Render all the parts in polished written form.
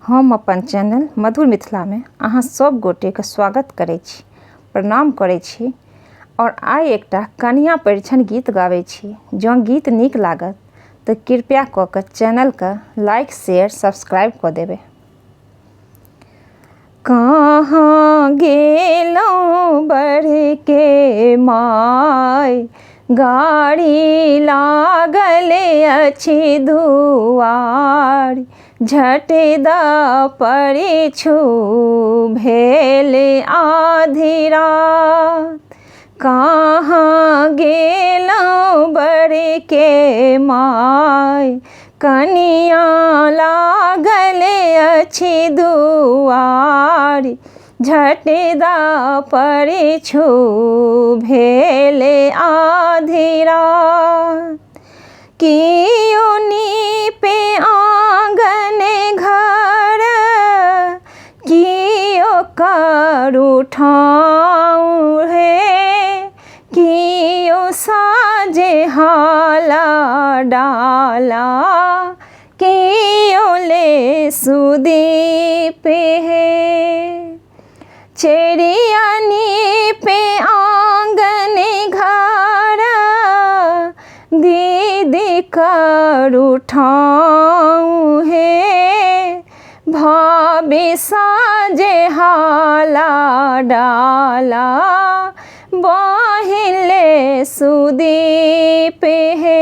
हम अपन चैनल मधुर मिथिला में अहाँ सब गोटे के स्वागत करै छी, प्रणाम करै छी और आइ एकटा कनिया परिछन गीत गाबै छी। जँ गीत नीक लागत तऽ कृपया कऽ के चैनल के लाइक शेयर सब्सक्राइब कऽ देबै। कहाँ गेलौं बढ़ के माय, गाड़ी लागल अछि दुआर, झट द परिछु भेल आधी रात। कहाँ गेलौं बढ़ के माय, कनिया लागल अछि दुआर, झट द परिछु भेल आधी रात। कियो नीपे आँगन घर, कियो करू ठाउँ हे, कियो साजे हाला डाला, कियो ले सुदीप हे। चिड़िया नीपे आँगन घर, दीदी करू ठाउँ हे, भाभी साजे हाला डाला, बहिन ले सुदीप हे।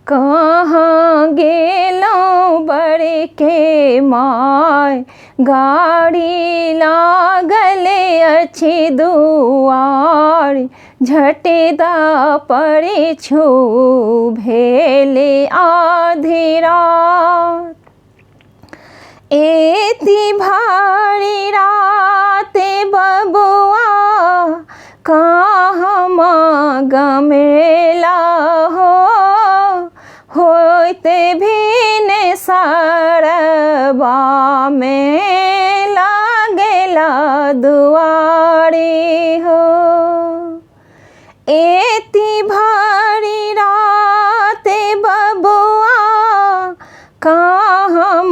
कहाँ गेलौं बढ़ के माय, गाड़ी लागल अछि दुआर, झट द परिछु भेल आधी रात। एती भारी रात बबुआ, कहाँ गमेला हो, होते भिन सरबा में लागेला दुआरी हो। एती भारी रात बबुआ, कहाँ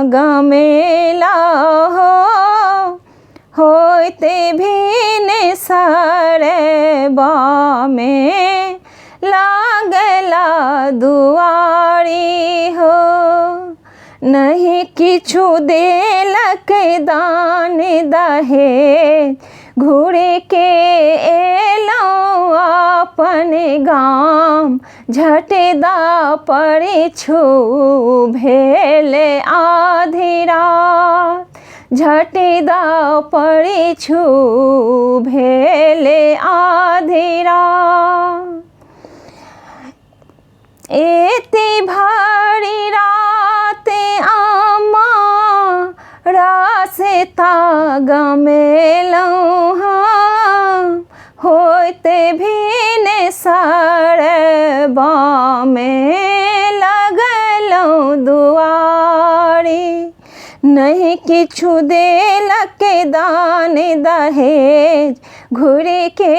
गमेला हो, होते भिन सरबा में लागला दुआरी हो। नहीं किछु देलक दान दहेज, घूर के एलौं अपन गाम, झट द परिछु भेल आधी रात, झट द परिछु भेल आधी रात। एते भारी रात आमा रास्ता गमेलौं हम, होते भिन सरबा में लगलौं दुआरी। नहीं किछु देलक दान दहेज, घूर के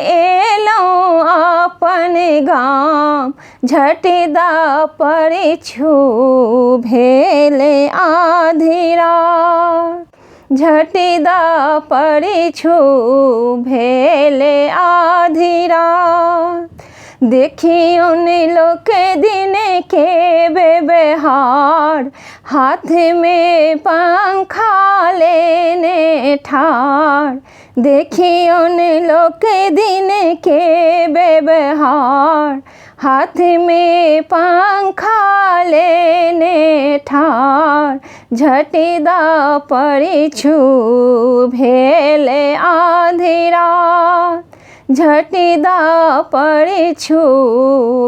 एलौं अपन गाम, झट द परिछु भेल आधी रात, झट द परिछु भेल आधी रात। देखियौन लोक दिन के व्यवहार, हाथ में पंखा लेने ठाड़, देखियौन लोक दिन के व्यवहार, हाथ में पंखा लेने ठाड़, झट द परिछु भेल आधी रात, झट द परिछु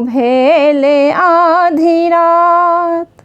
भेल आधी रात।